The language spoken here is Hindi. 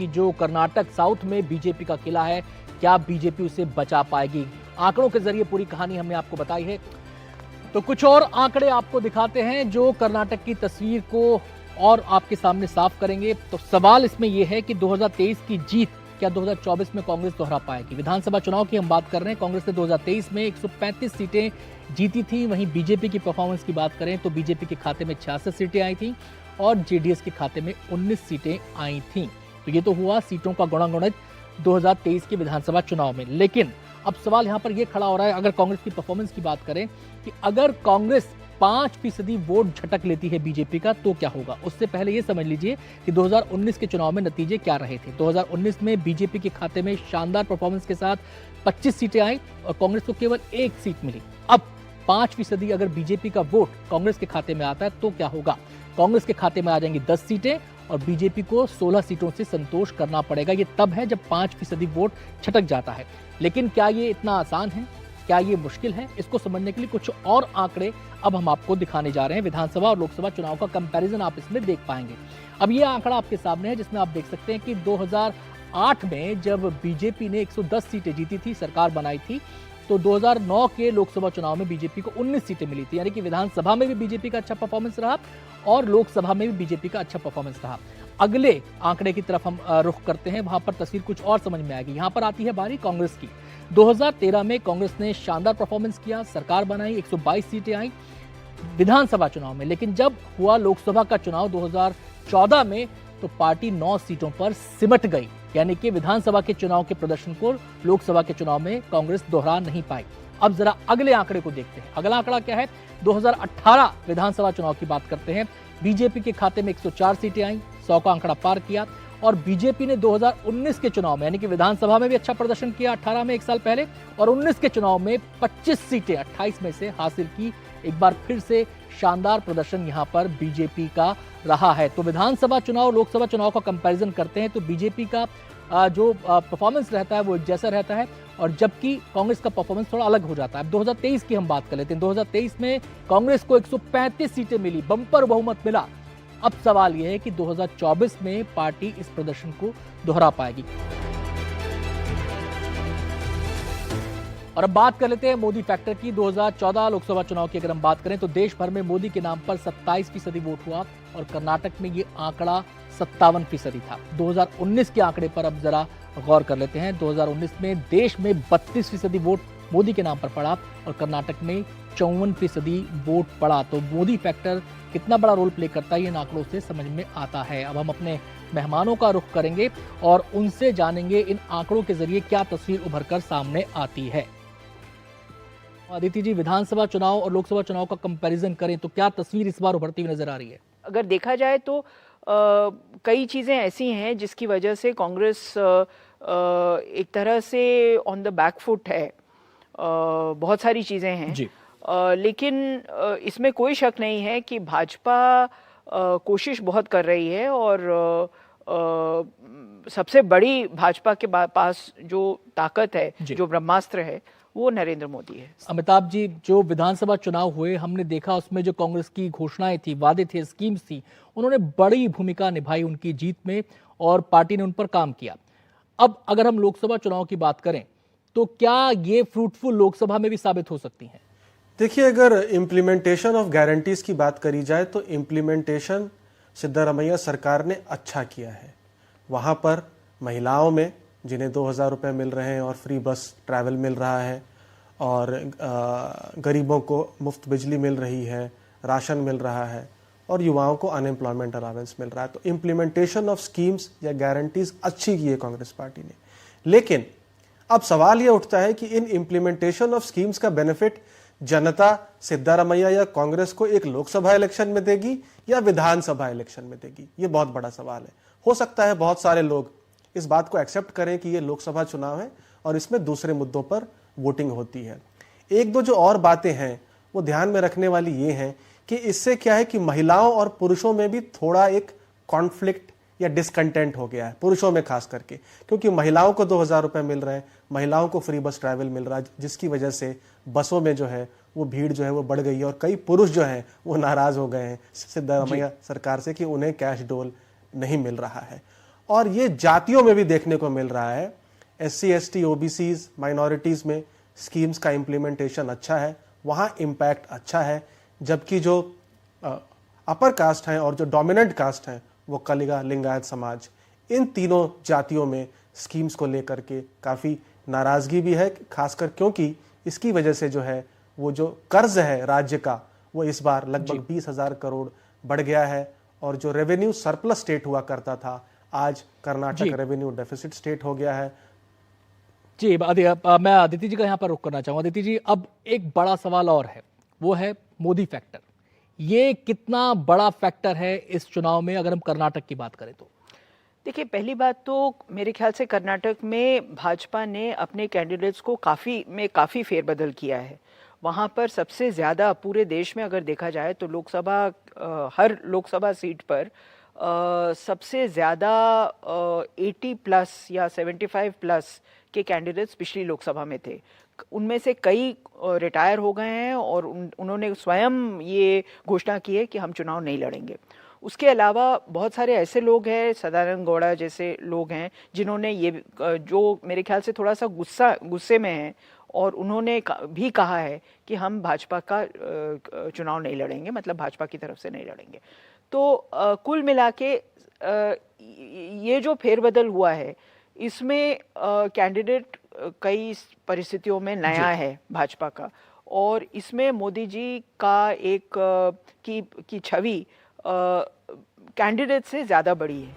कि जो कर्नाटक साउथ में बीजेपी का किला है, क्या बीजेपी उसे बचा पाएगी? आंकड़ों के जरिए पूरी कहानी हमने आपको बताई है। तो कुछ और आंकड़े आपको दिखाते हैं जो कर्नाटक की तस्वीर को और आपके सामने साफ करेंगे। तो सवाल इसमें यह है कि 2023 की जीत क्या 2024 में कांग्रेस दोहरा पाएगी? विधानसभा चुनाव की हम बात कर रहे हैं। कांग्रेस ने 2023 में 135 सीटें जीती थी। वहीं बीजेपी की परफॉर्मेंस की बात करें तो बीजेपी के खाते में 66 सीटें आई थी और जेडीएस के खाते में 19 सीटें आई थीं। तो ये तो हुआ सीटों का गुणागुणित 2023 के विधानसभा चुनाव में। लेकिन अब सवाल यहां पर यह खड़ा हो रहा है, अगर कांग्रेस की परफॉर्मेंस की बात करें कि अगर कांग्रेस 5% वोट झटक लेती है बीजेपी का तो क्या होगा? उससे पहले यह समझ लीजिए कि 2019 के चुनाव में नतीजे क्या रहे थे। 2019 में बीजेपी के खाते में शानदार परफॉर्मेंस के साथ 25 सीटें आई और कांग्रेस को केवल 1 सीट मिली। अब 5% अगर बीजेपी का वोट कांग्रेस के खाते में आता है तो क्या होगा? कांग्रेस के खाते में आ जाएंगी 10 सीटें और बीजेपी को 16 सीटों से संतोष करना पड़ेगा। ये तब है जब 5% वोट छटक जाता है। लेकिन क्या ये इतना आसान है? क्या ये मुश्किल है? इसको समझने के लिए कुछ और आंकड़े अब हम आपको दिखाने जा रहे हैं। विधानसभा और लोकसभा चुनाव का कंपैरिजन आप इसमें देख पाएंगे। अब ये आंकड़ा आपके सामने है जिसमें आप देख सकते हैं कि 2008 में जब बीजेपी ने 110 सीटें जीती थी, सरकार बनाई थी, तो 2009 के लोकसभा चुनाव में बीजेपी को 19 सीटें मिली थी। यानी कि विधानसभा में भी बीजेपी का अच्छा परफॉर्मेंस रहा और लोकसभा में भी बीजेपी का अच्छा परफॉर्मेंस रहा। अगले आंकड़े की तरफ हम रुख करते हैं, वहां पर तस्वीर कुछ और समझ में आएगी। यहां पर आती है बारी कांग्रेस की। 2013 में कांग्रेस ने शानदार परफॉर्मेंस किया, सरकार बनाई, 122 सीटें आई विधानसभा चुनाव में। लेकिन जब हुआ लोकसभा का चुनाव 2014 में तो पार्टी 9 सीटों पर सिमट गई। यानी कि विधानसभा के चुनाव के प्रदर्शन को लोकसभा के चुनाव में कांग्रेस दोहरा नहीं पाई। अब जरा अगले आंकड़े को देखते हैं। अगला आंकड़ा क्या है? 2018 विधानसभा चुनाव की बात करते हैं। बीजेपी के खाते में 104 सीटें आई, 100 का आंकड़ा पार किया और बीजेपी ने 2019 के चुनाव में यानी कि विधानसभा में भी अच्छा प्रदर्शन किया 18 में, 1 साल पहले, और 19 के चुनाव में 25 सीटें 28 में से हासिल की। एक बार फिर से शानदार प्रदर्शन यहां पर बीजेपी का रहा है। तो विधानसभा चुनाव लोकसभा चुनाव का कंपैरिजन करते हैं तो बीजेपी का जो परफॉर्मेंस रहता है वो एक जैसा रहता है और जबकि कांग्रेस का परफॉर्मेंस थोड़ा अलग हो जाता है। अब 2023 की हम बात कर लेते हैं। 2023 में कांग्रेस को 135 सीटें मिली, बंपर बहुमत मिला। अब सवाल यह है कि 2024 में पार्टी इस प्रदर्शन को दोहरा पाएगी। और अब बात कर लेते हैं मोदी फैक्टर की। 2014 लोकसभा चुनाव की अगर हम बात करें तो देश भर में मोदी के नाम पर 27% वोट हुआ और कर्नाटक में ये आंकड़ा 57% था। 2019 के आंकड़े पर अब जरा गौर कर लेते हैं। 2019 में देश में 32% वोट मोदी के नाम पर पड़ा और कर्नाटक में 54% वोट पड़ा। तो मोदी फैक्टर कितना बड़ा रोल प्ले करता है इन आंकड़ों से समझ में आता है। अब हम अपने मेहमानों का रुख करेंगे और उनसे जानेंगे इन आंकड़ों के जरिए क्या तस्वीर उभर कर सामने आती है। अदिति जी, विधानसभा चुनाव और लोकसभा चुनाव का कंपैरिजन करें तो क्या तस्वीर इस बार उभरती हुई नजर आ रही है? अगर देखा जाए तो कई चीज़ें ऐसी हैं जिसकी वजह से कांग्रेस एक तरह से ऑन द बैक फुट है। बहुत सारी चीज़ें हैं जी। लेकिन इसमें कोई शक नहीं है कि भाजपा कोशिश बहुत कर रही है और सबसे बड़ी भाजपा के पास जो ताकत है, जो ब्रह्मास्त्र है, वो नरेंद्र मोदी है। अमिताभ जी, जो विधानसभा चुनाव हुए हमने देखा उसमें जो कांग्रेस की घोषणाएं थी, वादे थे, स्कीम्स थी, उन्होंने बड़ी भूमिका निभाई उनकी जीत में और पार्टी ने उन पर काम किया। अब अगर हम लोकसभा चुनाव की बात करें तो क्या ये फ्रूटफुल लोकसभा में भी साबित हो सकती हैं? देखिए, अगर इम्प्लीमेंटेशन ऑफ गारंटीज की बात करी जाए तो इम्प्लीमेंटेशन सिद्धारमैया सरकार ने अच्छा किया है। वहाँ पर महिलाओं में जिन्हें 2000 रुपये मिल रहे हैं और फ्री बस ट्रैवल मिल रहा है और गरीबों को मुफ्त बिजली मिल रही है, राशन मिल रहा है और युवाओं को अनएम्प्लॉयमेंट अलावेंस मिल रहा है। तो इम्प्लीमेंटेशन ऑफ स्कीम्स या गारंटीज अच्छी की है कांग्रेस पार्टी ने। लेकिन अब सवाल यह उठता है कि इन इम्प्लीमेंटेशन ऑफ स्कीम्स का बेनिफिट जनता सिद्धारमैया या कांग्रेस को एक लोकसभा इलेक्शन में देगी या विधानसभा इलेक्शन में देगी? ये बहुत बड़ा सवाल है। हो सकता है बहुत सारे लोग इस बात को एक्सेप्ट करें कि ये लोकसभा चुनाव है और इसमें दूसरे मुद्दों पर वोटिंग होती है। एक दो जो और बातें हैं वो ध्यान में रखने वाली ये हैं कि इससे क्या है कि महिलाओं और पुरुषों में भी थोड़ा एक कॉन्फ्लिक्ट या डिसकंटेंट हो गया है, पुरुषों में खास करके, क्योंकि महिलाओं को 2000 रुपये मिल रहे हैं, महिलाओं को फ्री बस ट्रैवल मिल रहा है, जिसकी वजह से बसों में जो है वो भीड़ जो है वो बढ़ गई है और कई पुरुष जो हैं वो नाराज हो गए हैं सिद्धारमैया सरकार से कि उन्हें कैश डोल नहीं मिल रहा है। और ये जातियों में भी देखने को मिल रहा है। SC, ST, OBCs, माइनॉरिटीज में स्कीम्स का इम्प्लीमेंटेशन अच्छा है, वहाँ इम्पैक्ट अच्छा है, जबकि जो अपर कास्ट हैं और जो डोमिनेंट कास्ट हैं वो कलिगा, लिंगायत समाज, इन तीनों जातियों में स्कीम्स को लेकर के काफ़ी नाराज़गी भी है, खासकर क्योंकि इसकी वजह से जो है वो जो कर्ज है राज्य का वो इस बार लगभग 20,000 करोड़ बढ़ गया है, और जो रेवेन्यू सरप्लस स्टेट हुआ करता था आज कर्नाटक रेवेन्यू डेफिसिट स्टेट हो गया है। जी, मैं अदिति जी का यहाँ पर रुक करना चाहूंगा। अदिति जी, अब एक बड़ा सवाल और है, वो है मोदी फैक्टर। ये कितना बड़ा फैक्टर है इस चुनाव में अगर हम कर्नाटक की बात करें तो? देखिए, पहली बात तो मेरे ख्याल से कर्नाटक में भाजपा ने अपने कैंडिडेट्स को काफ़ी फेरबदल किया है। वहाँ पर सबसे ज़्यादा पूरे देश में अगर देखा जाए तो हर लोकसभा सीट पर सबसे ज़्यादा 80 प्लस या 75 प्लस के कैंडिडेट्स पिछली लोकसभा में थे। उनमें से कई रिटायर हो गए हैं और उन्होंने स्वयं ये घोषणा की है कि हम चुनाव नहीं लड़ेंगे। उसके अलावा बहुत सारे ऐसे लोग हैं, सदानंद गौड़ा जैसे लोग हैं, जिन्होंने जो मेरे ख्याल से थोड़ा सा गुस्से में हैं, और उन्होंने भी कहा है कि हम भाजपा का चुनाव नहीं लड़ेंगे, मतलब भाजपा की तरफ से नहीं लड़ेंगे। तो कुल मिला के ये जो फेरबदल हुआ है, इसमें कैंडिडेट कई परिस्थितियों में नया है भाजपा का, और इसमें मोदी जी का की छवि कैंडिडेट से ज़्यादा बड़ी है।